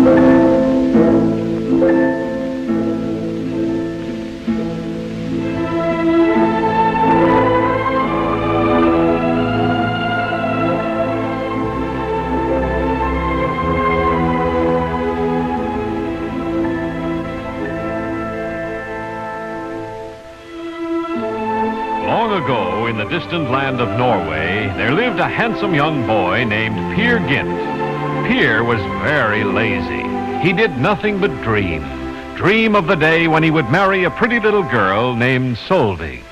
Long ago, in the distant land of Norway, there lived a handsome young boy named Peer Gynt. Peer was very lazy. He did nothing but dream. Dream of the day when he would marry a pretty little girl named Solveig.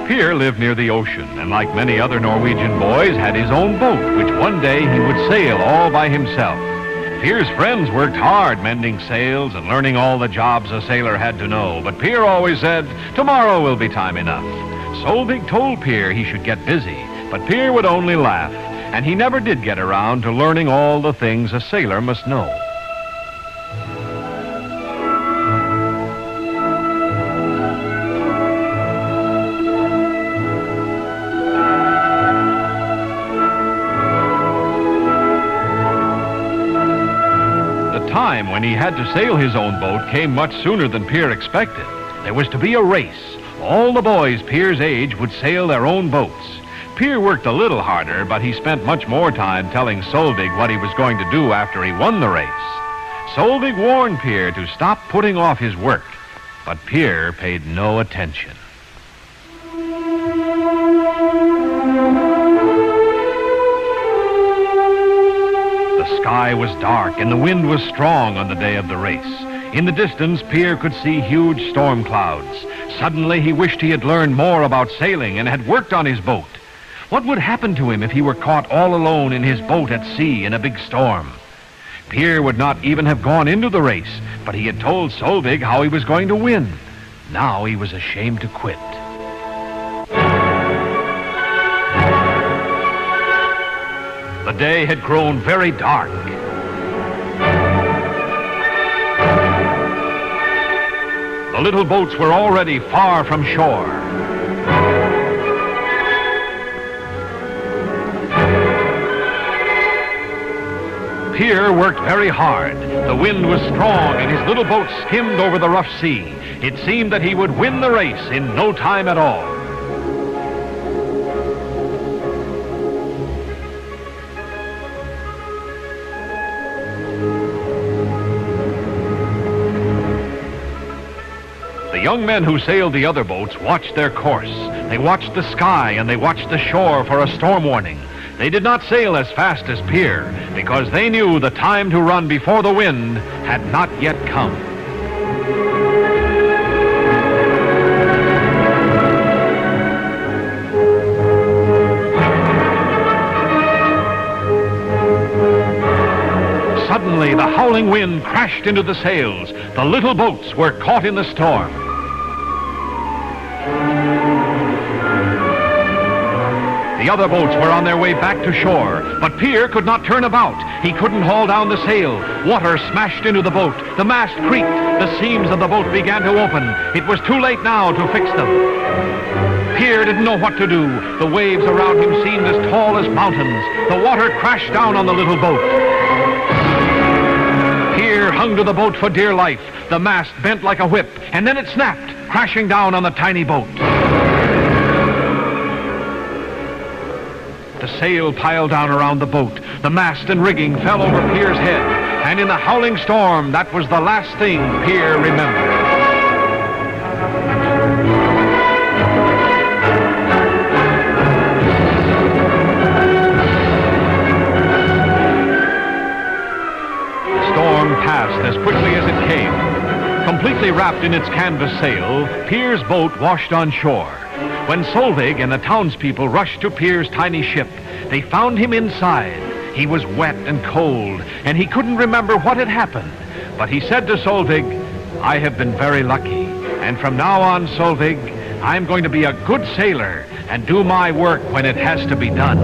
Peer lived near the ocean, and like many other Norwegian boys, had his own boat, which one day he would sail all by himself. Peer's friends worked hard mending sails and learning all the jobs a sailor had to know, but Peer always said, "Tomorrow will be time enough." Solveig told Peer he should get busy, but Peer would only laugh, and he never did get around to learning all the things a sailor must know. The time when he had to sail his own boat came much sooner than Peer expected. There was to be a race. All the boys Peer's age would sail their own boats. Peer worked a little harder, but he spent much more time telling Solveig what he was going to do after he won the race. Solveig warned Peer to stop putting off his work, but Peer paid no attention. The sky was dark and the wind was strong on the day of the race. In the distance, Peer could see huge storm clouds. Suddenly, he wished he had learned more about sailing and had worked on his boat. What would happen to him if he were caught all alone in his boat at sea in a big storm? Peer would not even have gone into the race, but he had told Solveig how he was going to win. Now he was ashamed to quit. The day had grown very dark. The little boats were already far from shore. Peer worked very hard. The wind was strong and his little boat skimmed over the rough sea. It seemed that he would win the race in no time at all. The young men who sailed the other boats watched their course. They watched the sky and they watched the shore for a storm warning. They did not sail as fast as Peer because they knew the time to run before the wind had not yet come. Suddenly, the howling wind crashed into the sails. The little boats were caught in the storm. The other boats were on their way back to shore, but Peer could not turn about. He couldn't haul down the sail. Water smashed into the boat. The mast creaked. The seams of the boat began to open. It was too late now to fix them. Peer didn't know what to do. The waves around him seemed as tall as mountains. The water crashed down on the little boat. Peer hung to the boat for dear life. The mast bent like a whip, and then it snapped, crashing down on the tiny boat. The sail piled down around the boat. The mast and rigging fell over Peer's head, and in the howling storm, that was the last thing Peer remembered. The storm passed as quickly as it came. Completely wrapped in its canvas sail, Peer's boat washed on shore. When Solveig and the townspeople rushed to Peer's tiny ship, they found him inside. He was wet and cold, and he couldn't remember what had happened. But he said to Solveig, "I have been very lucky, and from now on, Solveig, I'm going to be a good sailor and do my work when it has to be done."